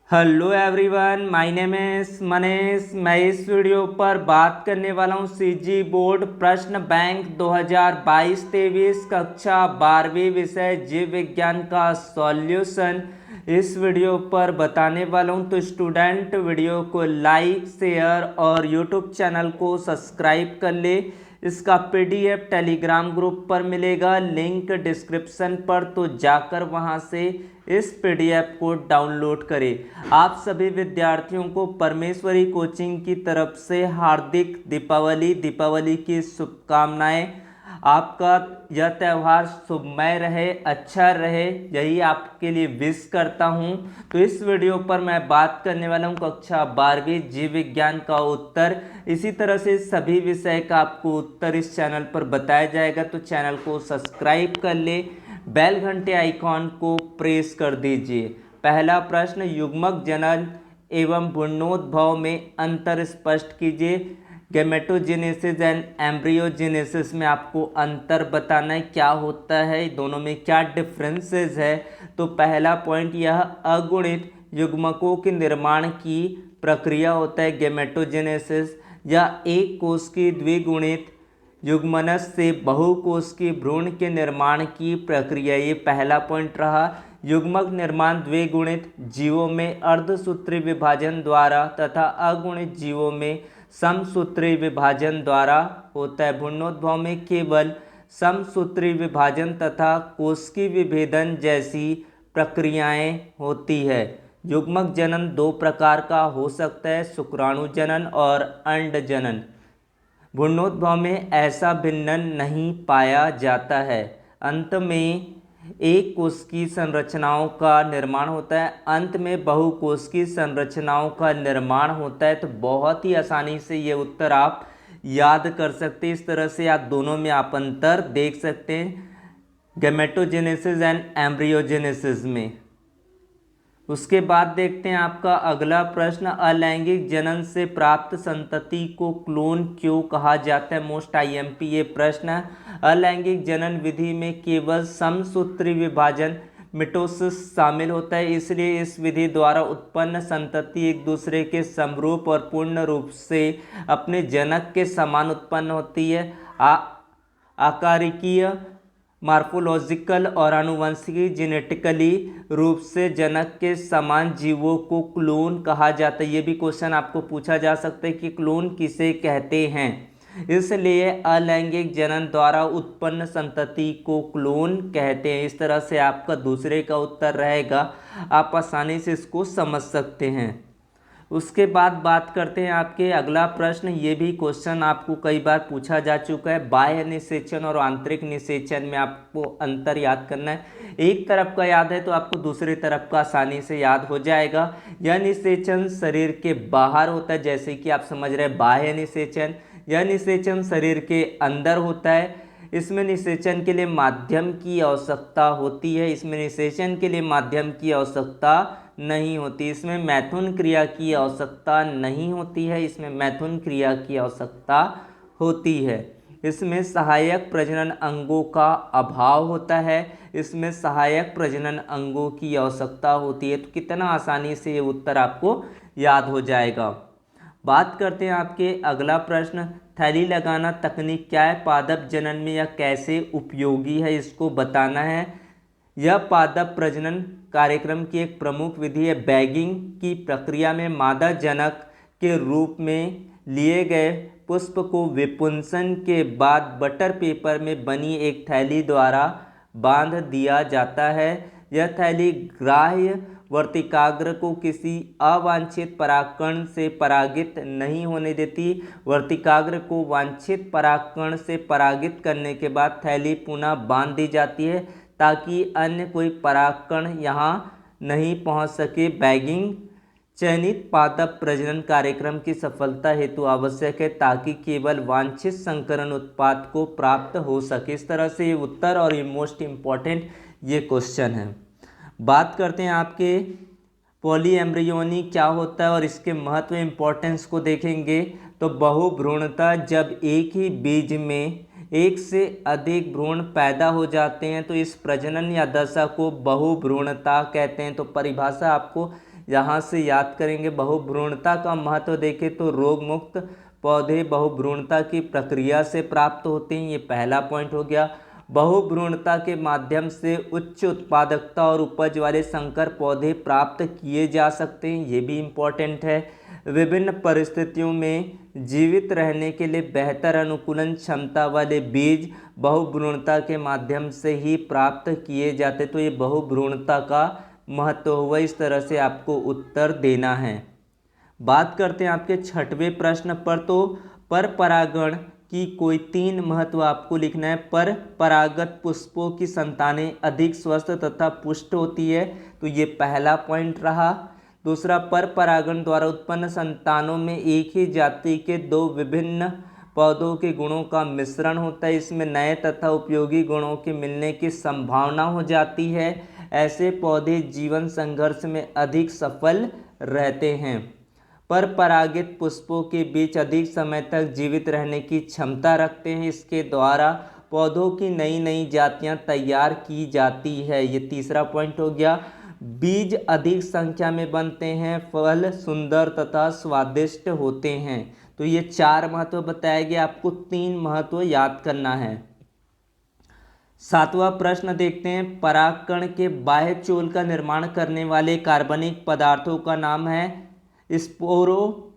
Hello everyone, my name is Manish. मैं इस video पर बात करने वाला हूं सीजी बोर्ड प्रश्न बैंक 2022-23 कक्षा 12वीं विषय जीव विज्ञान का सॉल्यूशन इस वीडियो पर बताने वाला हूं। तो स्टूडेंट वीडियो को लाइक शेयर और यूट्यूब चैनल को सब्सक्राइब कर ले। इसका पीडीएफ टेलीग्राम ग्रुप पर मिलेगा, लिंक डिस्क्रिप्शन पर, तो जाकर वहां से इस पीडीएफ को डाउनलोड करें। आप सभी विद्यार्थियों को परमेश्वरी कोचिंग की तरफ से हार्दिक दीपावली की शुभकामनाएं। आपका यह त्यौहार शुभमय रहे, अच्छा रहे, यही आपके लिए विश करता हूं। तो इस वीडियो पर मैं बात करने वाला हूं कक्षा 12वीं जीव विज्ञान का उत्तर। इसी तरह से सभी विषय का आपको उत्तर इस चैनल पर बताया जाएगा, तो चैनल को सब्सक्राइब कर ले, बेल घंटे आइकॉन को प्रेस कर दीजिए। पहला प्रश्न, युग्मक जनन एवं भ्रूणोद्भव में अंतर स्पष्ट कीजिए। गैमेटोजेनेसिस एंड एम्ब्रियोजेनेसिस में आपको अंतर बताना है, क्या होता है, दोनों में क्या डिफरेंसेस है। तो पहला पॉइंट, यह अगुणित युग्मकों के निर्माण की प्रक्रिया होता है गैमेटोजेनेसिस, या एक कोष की द्विगुणित युग्मनज से बहुकोष की भ्रूण के निर्माण की प्रक्रिया। ये पहला पॉइंट रहा। युग्मक निर्माण द्विगुणित जीवों में अर्धसूत्री विभाजन द्वारा तथा अगुणित जीवों में समसूत्री विभाजन द्वारा होता है। भ्रूणोद्भव में केवल समसूत्री विभाजन तथा कोशिकीय विभेदन जैसी प्रक्रियाएं होती है। युग्मक जनन दो प्रकार का हो सकता है, शुक्राणु जनन और अंड जनन। भ्रूणोद्भव में ऐसा भिन्नन नहीं पाया जाता है। अंत में एक कोशिकीय संरचनाओं का निर्माण होता है, अंत में बहुकोशिकीय संरचनाओं का निर्माण होता है। तो बहुत ही आसानी से ये उत्तर आप याद कर सकते हैं। इस तरह से आप दोनों में आप अंतर देख सकते हैं, गैमेटोजेनेसिस एंड एम्ब्रियोजेनेसिस में। उसके बाद देखते हैं आपका अगला प्रश्न, अलैंगिक जनन से प्राप्त संतति को क्लोन क्यों कहा जाता है। मोस्ट आईएमपी ये प्रश्न है। अलैंगिक जनन विधि में केवल समसूत्री विभाजन मिटोसिस शामिल होता है, इसलिए इस विधि द्वारा उत्पन्न संतति एक दूसरे के समरूप और पूर्ण रूप से अपने जनक के समान उत्पन्न होती है। आकारिकीय, मार्फोलॉजिकल और आनुवंशिकी जेनेटिकली रूप से जनक के समान जीवों को क्लोन कहा जाता है। ये भी क्वेश्चन आपको पूछा जा सकता है कि क्लोन किसे कहते हैं। इसलिए अलैंगिक जनन द्वारा उत्पन्न संतति को क्लोन कहते हैं। इस तरह से आपका दूसरे का उत्तर रहेगा, आप आसानी से इसको समझ सकते हैं। उसके बाद बात करते हैं आपके अगला प्रश्न। ये भी क्वेश्चन आपको कई बार पूछा जा चुका है। बाह्य निषेचन और आंतरिक निषेचन में आपको अंतर याद करना है। एक तरफ का याद है तो आपको दूसरी तरफ का आसानी से याद हो जाएगा। यह निषेचन शरीर के बाहर होता है, जैसे कि आप समझ रहे हैं बाह्य निषेचन। यह निषेचन शरीर के अंदर होता है। इसमें निषेचन के लिए माध्यम की आवश्यकता होती है, इसमें निषेचन के लिए माध्यम की आवश्यकता नहीं होती। इसमें मैथुन क्रिया की आवश्यकता नहीं होती है, इसमें मैथुन क्रिया की आवश्यकता होती है। इसमें सहायक प्रजनन अंगों का अभाव होता है, इसमें सहायक प्रजनन अंगों की आवश्यकता होती है। तो कितना आसानी से ये उत्तर आपको याद हो जाएगा। बात करते हैं आपके अगला प्रश्न, थैली लगाना तकनीक क्या है, पादप जनन में यह कैसे उपयोगी है, इसको बताना है। यह पादप प्रजनन कार्यक्रम की एक प्रमुख विधि है। बैगिंग की प्रक्रिया में मादा जनक के रूप में लिए गए पुष्प को विपुंसन के बाद बटर पेपर में बनी एक थैली द्वारा बांध दिया जाता है। यह थैली ग्राह्य वर्तिकाग्र को किसी अवांछित परागकण से परागित नहीं होने देती। वर्तिकाग्र को वांछित परागकण से परागित करने के बाद थैली पुनः बांध दी जाती है, ताकि अन्य कोई परागकण यहाँ नहीं पहुँच सके। बैगिंग चयनित पादप प्रजनन कार्यक्रम की सफलता हेतु आवश्यक है, ताकि केवल वांछित संकरण उत्पाद को प्राप्त हो सके। इस तरह से ये उत्तर और ये मोस्ट इम्पॉर्टेंट ये क्वेश्चन है। बात करते हैं आपके पॉली एम्ब्रियोनी क्या होता है और इसके महत्व इम्पोर्टेंस को देखेंगे। तो बहुभ्रूणता, जब एक ही बीज में एक से अधिक भ्रूण पैदा हो जाते हैं तो इस प्रजनन या दशा को बहुभ्रूणता कहते हैं। तो परिभाषा आपको यहाँ से याद करेंगे। बहुभ्रूणता का महत्व देखें तो रोग मुक्त पौधे बहुभ्रूणता की प्रक्रिया से प्राप्त होते हैं, ये पहला पॉइंट हो गया। बहुभ्रूणता के माध्यम से उच्च उत्पादकता और उपज वाले संकर पौधे प्राप्त किए जा सकते हैं, ये भी इम्पोर्टेंट है। विभिन्न परिस्थितियों में जीवित रहने के लिए बेहतर अनुकूलन क्षमता वाले बीज बहुभ्रूणता के माध्यम से ही प्राप्त किए जाते, तो ये बहुभ्रूणता का महत्व हुआ। इस तरह से आपको उत्तर देना है। बात करते हैं आपके छठवें प्रश्न पर, तो पर परागण की कोई 3 महत्व आपको लिखना है। पर परागत पुष्पों की संतानें अधिक स्वस्थ तथा पुष्ट होती है, तो ये पहला पॉइंट रहा। दूसरा, पर परागण द्वारा उत्पन्न संतानों में एक ही जाति के 2 विभिन्न पौधों के गुणों का मिश्रण होता है, इसमें नए तथा उपयोगी गुणों के मिलने की संभावना हो जाती है। ऐसे पौधे जीवन संघर्ष में अधिक सफल रहते हैं। पर परागित पुष्पों के बीच अधिक समय तक जीवित रहने की क्षमता रखते हैं, इसके द्वारा पौधों की नई नई जातियां तैयार की जाती है, ये तीसरा पॉइंट हो गया। बीज अधिक संख्या में बनते हैं, फल सुंदर तथा स्वादिष्ट होते हैं, तो ये 4 महत्व बताए गए, आपको 3 महत्व याद करना है। 7वां प्रश्न देखते हैं। परागकण के बाह्य चोल का निर्माण करने वाले कार्बनिक पदार्थों का नाम है स्पोरोपोलेनिन,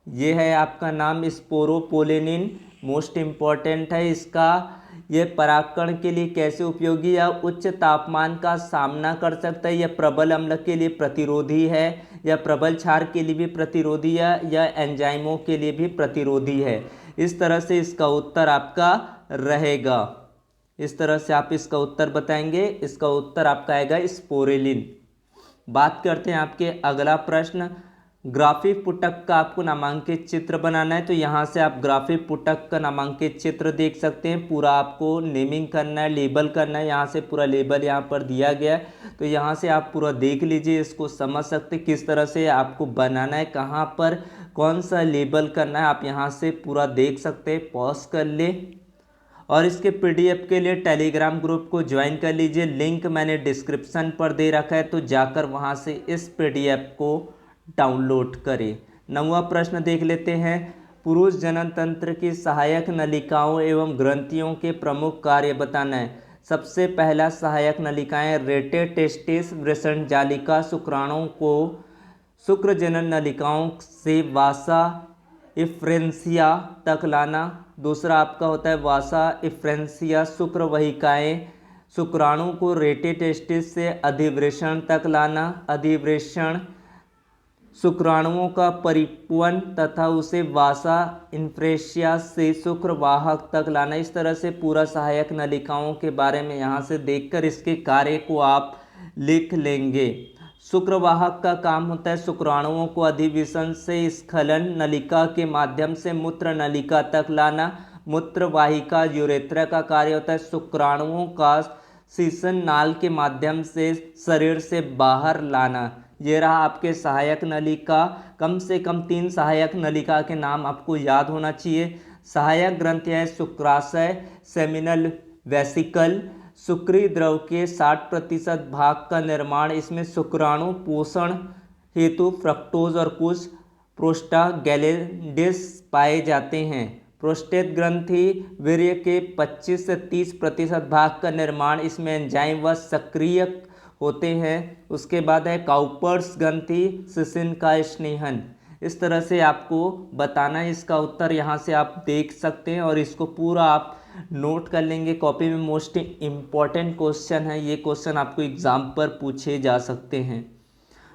ये है आपका नाम स्पोरोपोलेनिन, मोस्ट इम्पॉर्टेंट है। इसका ये परागकण के लिए कैसे उपयोगी है? उच्च तापमान का सामना कर सकता है, यह प्रबल अम्ल के लिए प्रतिरोधी है, या प्रबल क्षार के लिए भी प्रतिरोधी है, या एंजाइमों के लिए भी प्रतिरोधी है। इस तरह से इसका उत्तर आपका रहेगा, इस तरह से आप इसका उत्तर बताएंगे। इसका उत्तर आपका आएगा स्पोरेलिन। बात करते हैं आपके अगला प्रश्न। ग्राफिक पुटक का आपको नामांकित चित्र बनाना है, तो यहाँ से आप ग्राफिक पुटक का नामांकित चित्र देख सकते हैं। पूरा आपको नेमिंग करना है, लेबल करना है, यहाँ से पूरा लेबल यहाँ पर दिया गया है, तो यहाँ से आप पूरा देख लीजिए, इसको समझ सकते किस तरह से आपको बनाना है, कहाँ पर कौन सा लेबल करना है, आप यहाँ से पूरा देख सकते हैं। पॉज कर ले और इसके पीडीएफ के लिए टेलीग्राम ग्रुप को ज्वाइन कर लीजिए, लिंक मैंने डिस्क्रिप्शन पर दे रखा है, तो जाकर वहाँ से इस पीडीएफ को डाउनलोड करें। 9वां प्रश्न देख लेते हैं। पुरुष जनन तंत्र की सहायक नलिकाओं एवं ग्रंथियों के प्रमुख कार्य बताना है। सबसे पहला, सहायक नलिकाएं रेटे टेस्टिस वृषणजालिका शुक्राणुओं को शुक्र जनन नलिकाओं से वासा इफ्रेंसिया तक लाना। दूसरा आपका होता है वासा इफ्रेंसिया शुक्र वहिकाएं शुक्राणु को रेटे टेस्टिस से अधिवृषण तक लाना। अधिवृषण शुक्राणुओं का परिपक्वन तथा उसे वासा इन्फ्रेशिया से शुक्रवाहक तक लाना। इस तरह से पूरा सहायक नलिकाओं के बारे में यहाँ से देखकर इसके कार्य को आप लिख लेंगे। शुक्रवाहक का काम होता है शुक्राणुओं को अधिवेशन से स्खलन नलिका के माध्यम से मूत्र नलिका तक लाना। मूत्रवाहिका यूरेथ्रा का कार्य होता है शुक्राणुओं का शीशन नाल के माध्यम से शरीर से बाहर लाना। ये रहा आपके सहायक नलिका। कम से कम 3 सहायक नलिका के नाम आपको याद होना चाहिए। सहायक ग्रंथियाँ शुक्राशय, सेमिनल वेसिकल। शुक्री द्रव के 60% भाग का निर्माण इसमें शुक्राणु पोषण हेतु फ्रक्टोज और कुछ प्रोस्टाग्लैंडिन्स पाए जाते हैं। प्रोस्टेट ग्रंथि वीर्य के 25 से 30% भाग का निर्माण इसमें एंजाइम व सक्रियक होते हैं। उसके बाद है काउपर्स ग्रंथि सिसिन का स्नेहन। इस तरह से आपको बताना है। इसका उत्तर यहाँ से आप देख सकते हैं और इसको पूरा आप नोट कर लेंगे कॉपी में। मोस्ट इम्पॉर्टेंट क्वेश्चन है, ये क्वेश्चन आपको एग्जाम पर पूछे जा सकते हैं।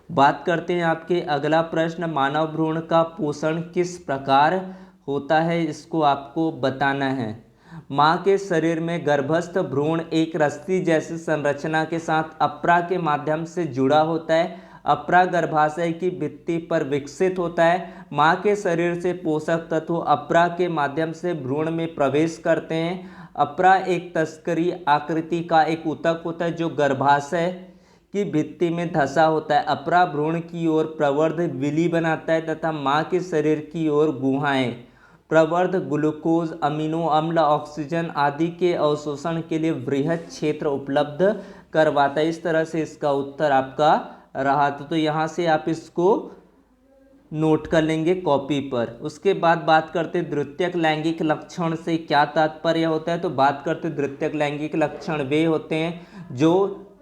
बात करते हैं आपके अगला प्रश्न। मानव भ्रूण का पोषण किस प्रकार होता है, इसको आपको बताना है। माँ के शरीर में गर्भस्थ भ्रूण एक रस्सी जैसी संरचना के साथ अप्रा के माध्यम से जुड़ा होता है। अप्रा गर्भाशय की भित्ति पर विकसित होता है। माँ के शरीर से पोषक तत्व अप्रा के माध्यम से भ्रूण में प्रवेश करते हैं। अप्रा एक तस्करी आकृति का एक ऊतक होता है जो गर्भाशय की भित्ति में धंसा होता है। अप्रा भ्रूण की ओर प्रवर्ध विली बनाता है तथा माँ के शरीर की ओर गुहाएं प्रवर्ध ग्लूकोज, अमीनो अम्ल, ऑक्सीजन आदि के अवशोषण के लिए वृहद क्षेत्र उपलब्ध करवाता है। इस तरह से इसका उत्तर आपका रहा तो यहाँ से आप इसको नोट कर लेंगे कॉपी पर। उसके बाद बात करते द्वितीयक लैंगिक लक्षण से क्या तात्पर्य होता है। तो बात करते द्वितीयक लैंगिक लक्षण वे होते हैं जो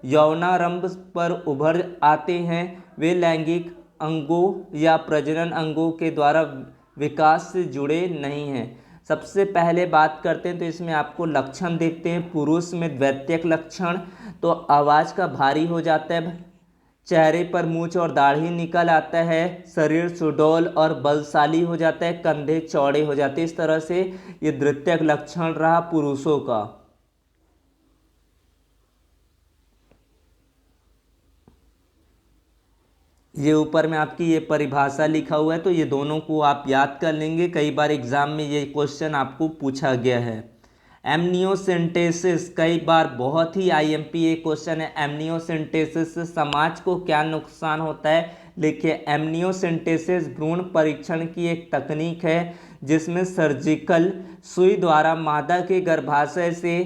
यौनारंभ पर उभर आते हैं, वे लैंगिक अंगों या प्रजनन अंगों के द्वारा विकास से जुड़े नहीं हैं। सबसे पहले बात करते हैं तो इसमें आपको लक्षण देखते हैं। पुरुष में द्वितीयक लक्षण तो आवाज़ का भारी हो जाता है, चेहरे पर मूंछ और दाढ़ी निकल आता है, शरीर सुडौल और बलशाली हो जाता है, कंधे चौड़े हो जाते हैं। इस तरह से ये द्वितीयक लक्षण रहा पुरुषों का। ये ऊपर में आपकी ये परिभाषा लिखा हुआ है, तो ये दोनों को आप याद कर लेंगे। कई बार एग्जाम में ये क्वेश्चन आपको पूछा गया है। एमनियोसेंटेसिस कई बार बहुत ही आईएमपी क्वेश्चन है। एमनियोसेंटेसिस से समाज को क्या नुकसान होता है। देखिए, एमनियोसेंटेसिस भ्रूण परीक्षण की एक तकनीक है जिसमें सर्जिकल सुई द्वारा मादा के गर्भाशय से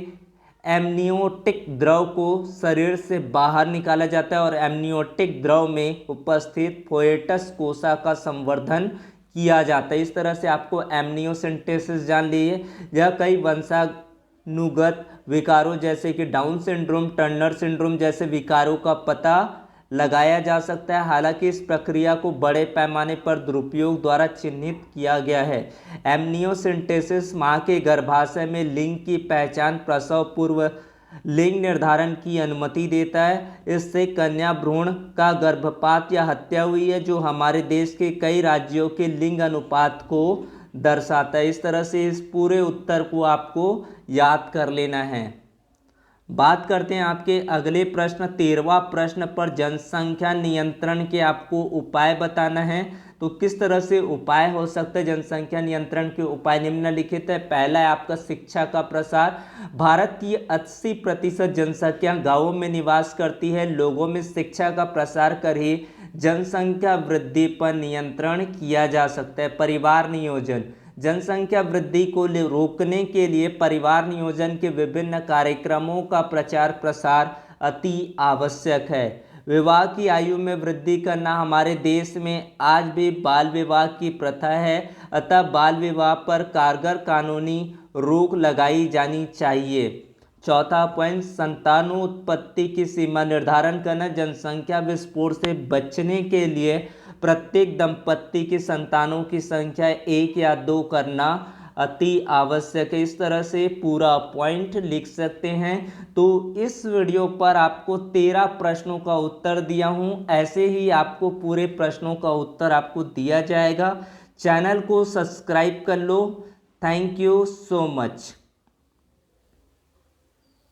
एमनियोटिक द्रव को शरीर से बाहर निकाला जाता है और एमनियोटिक द्रव में उपस्थित फोएटस कोशा का संवर्धन किया जाता है। इस तरह से आपको एमनियोसेंटेसिस जान लीजिए। यह कई वंशानुगत विकारों जैसे कि डाउन सिंड्रोम, टर्नर सिंड्रोम जैसे विकारों का पता लगाया जा सकता है। हालांकि इस प्रक्रिया को बड़े पैमाने पर दुरुपयोग द्वारा चिन्हित किया गया है। एमनियोसेंटेसिस मां के गर्भाशय में लिंग की पहचान, प्रसव पूर्व लिंग निर्धारण की अनुमति देता है। इससे कन्या भ्रूण का गर्भपात या हत्या हुई है, जो हमारे देश के कई राज्यों के लिंग अनुपात को दर्शाता है। इस तरह से इस पूरे उत्तर को आपको याद कर लेना है। बात करते हैं आपके अगले प्रश्न 13वां प्रश्न पर जनसंख्या नियंत्रण के आपको उपाय बताना है। तो किस तरह से उपाय हो सकते हैं जनसंख्या नियंत्रण के उपाय निम्नलिखित है। पहला है आपका शिक्षा का प्रसार। भारत की 80% जनसंख्या गांवों में निवास करती है। लोगों में शिक्षा का प्रसार कर ही जनसंख्या वृद्धि पर नियंत्रण किया जा सकता है। परिवार नियोजन, जनसंख्या वृद्धि को रोकने के लिए परिवार नियोजन के विभिन्न कार्यक्रमों का प्रचार प्रसार अति आवश्यक है। विवाह की आयु में वृद्धि करना, हमारे देश में आज भी बाल विवाह की प्रथा है, अतः बाल विवाह पर कारगर कानूनी रोक लगाई जानी चाहिए। चौथा पॉइंट, संतानोत्पत्ति की सीमा निर्धारण करना, जनसंख्या विस्फोट से बचने के लिए प्रत्येक दंपत्ति की संतानों की संख्या 1 या 2 करना अति आवश्यक है। इस तरह से पूरा पॉइंट लिख सकते हैं। तो इस वीडियो पर आपको 13 प्रश्नों का उत्तर दिया हूं। ऐसे ही आपको पूरे प्रश्नों का उत्तर आपको दिया जाएगा। चैनल को सब्सक्राइब कर लो। Thank you so much.